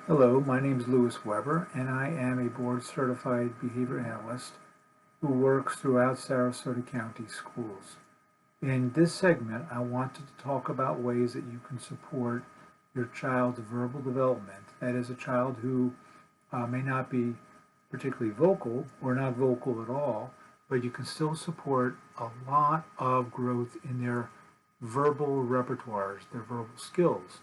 Hello, my name is Lewis Weber, and I am a board-certified behavior analyst who works throughout Sarasota County schools. In this segment, I wanted to talk about ways that you can support your child's verbal development. That is, a child who may not be particularly vocal or not vocal at all, but you can still support a lot of growth in their verbal repertoires, their verbal skills.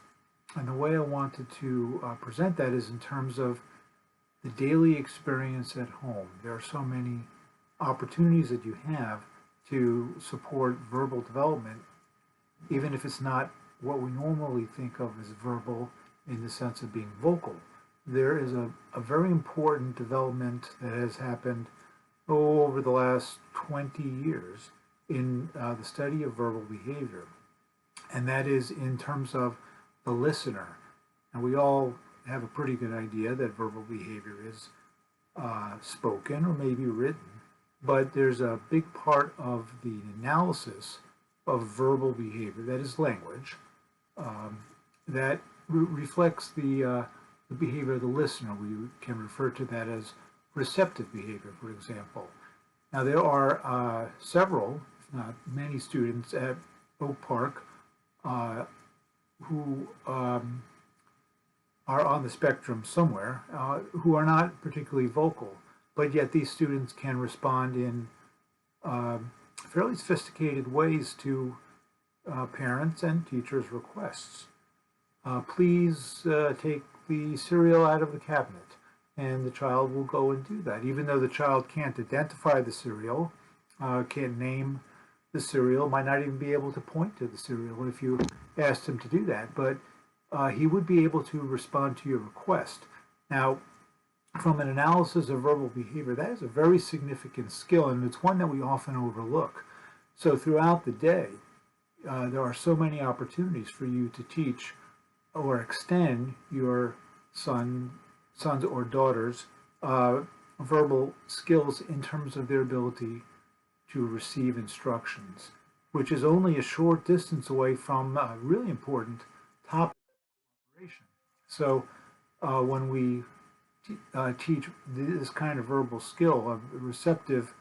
And the way I wanted to present that is in terms of the daily experience at home. There are so many opportunities that you have to support verbal development, even if it's not what we normally think of as verbal in the sense of being vocal. There is a very important development that has happened over the last 20 years in the study of verbal behavior, and that is in terms of the listener. And we all have a pretty good idea that verbal behavior is spoken or maybe written, but there's a big part of the analysis of verbal behavior, that is language, that reflects the behavior of the listener. We can refer to that as receptive behavior, for example. Now, there are several, if not many, students at Oak Park who are on the spectrum somewhere, who are not particularly vocal, but yet these students can respond in fairly sophisticated ways to parents' and teachers' requests. Please take the cereal out of the cabinet, and the child will go and do that. Even though the child can't identify the cereal, can't name the cereal, might not even be able to point to the cereal if you asked him to do that, but he would be able to respond to your request. Now, from an analysis of verbal behavior, that is a very significant skill, and it's one that we often overlook. So throughout the day, there are so many opportunities for you to teach or extend your son's or daughter's verbal skills in terms of their ability to receive instructions, which is only a short distance away from a really important topic of cooperation. So when we teach this kind of verbal skill of receptive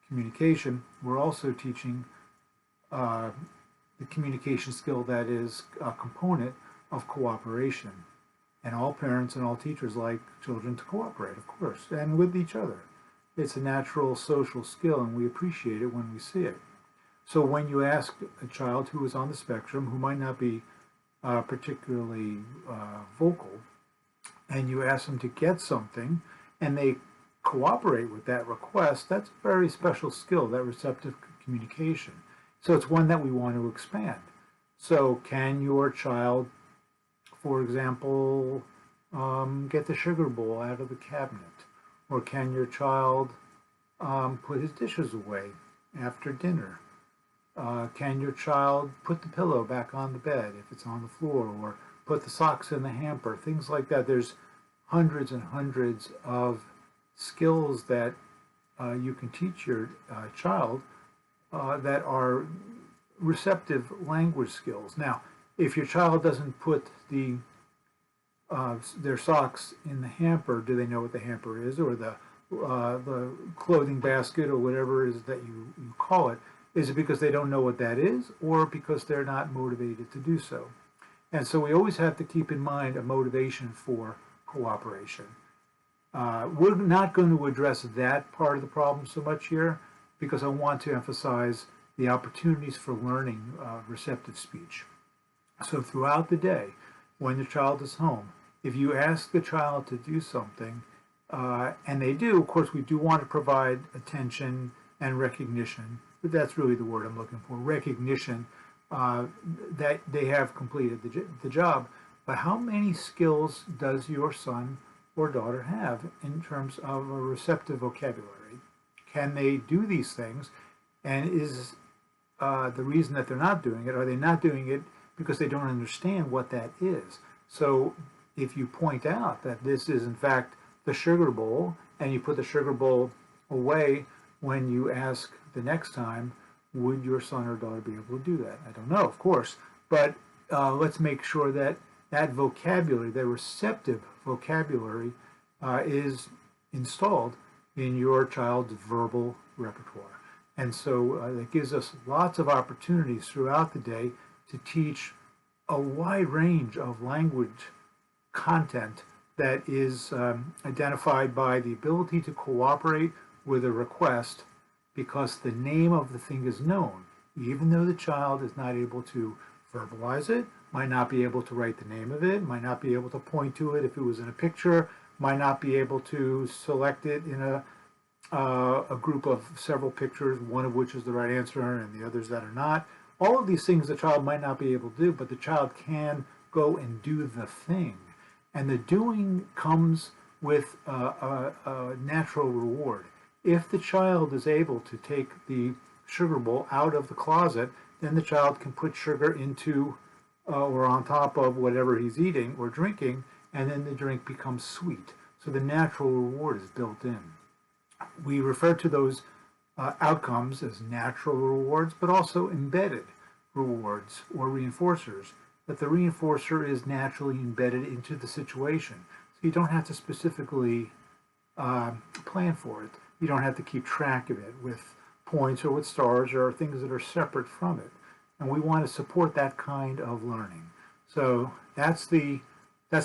communication, we're also teaching the communication skill that is a component of cooperation. And all parents and all teachers like children to cooperate, of course, and with each other. It's a natural social skill, and we appreciate it when we see it. So when you ask a child who is on the spectrum, who might not be particularly vocal, and you ask them to get something, and they cooperate with that request, that's a very special skill, that receptive communication. So it's one that we want to expand. So can your child, for example, get the sugar bowl out of the cabinet? Or can your child put his dishes away after dinner? Can your child put the pillow back on the bed if it's on the floor, or put the socks in the hamper? Things like that. There's hundreds and hundreds of skills that you can teach your child that are receptive language skills. Now, if your child doesn't put their socks in the hamper, do they know what the hamper is, or the clothing basket, or whatever it is that you call it? Is it because they don't know what that is, or because they're not motivated to do so? And so we always have to keep in mind a motivation for cooperation. We're not going to address that part of the problem so much here, because I want to emphasize the opportunities for learning receptive speech. So throughout the day, when the child is home, if you ask the child to do something, and they do, of course, we do want to provide attention and recognition, but that's really the word I'm looking for, recognition that they have completed the job. But how many skills does your son or daughter have in terms of a receptive vocabulary? Can they do these things? And is the reason that they're not doing it, are they not doing it because they don't understand what that is? So if you point out that this is in fact the sugar bowl, and you put the sugar bowl away when you ask the next time, would your son or daughter be able to do that? I don't know, of course, but let's make sure that that vocabulary, that receptive vocabulary, is installed in your child's verbal repertoire. And so that gives us lots of opportunities throughout the day to teach a wide range of language content that is identified by the ability to cooperate with a request because the name of the thing is known. Even though the child is not able to verbalize it, might not be able to write the name of it, might not be able to point to it if it was in a picture, might not be able to select it in a group of several pictures, one of which is the right answer and the others that are not. All of these things the child might not be able to do, but the child can go and do the thing. And the doing comes with a natural reward. If the child is able to take the sugar bowl out of the closet, then the child can put sugar into or on top of whatever he's eating or drinking, and then the drink becomes sweet. So the natural reward is built in. We refer to those outcomes as natural rewards, but also embedded rewards or reinforcers, that the reinforcer is naturally embedded into the situation. So you don't have to specifically plan for it. You don't have to keep track of it with points or with stars or things that are separate from it. And we want to support that kind of learning. So that's the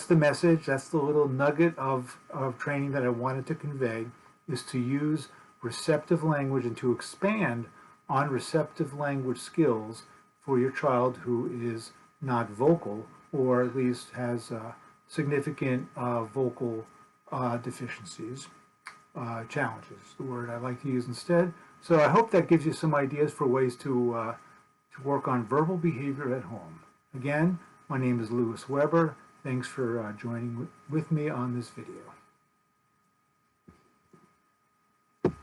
message. That's the little nugget of training that I wanted to convey, is to use receptive language and to expand on receptive language skills for your child who is not vocal, or at least has significant vocal deficiencies, challenges, the word I like to use instead. So I hope that gives you some ideas for ways to work on verbal behavior at home. Again, my name is Lewis Weber. Thanks for joining with me on this video.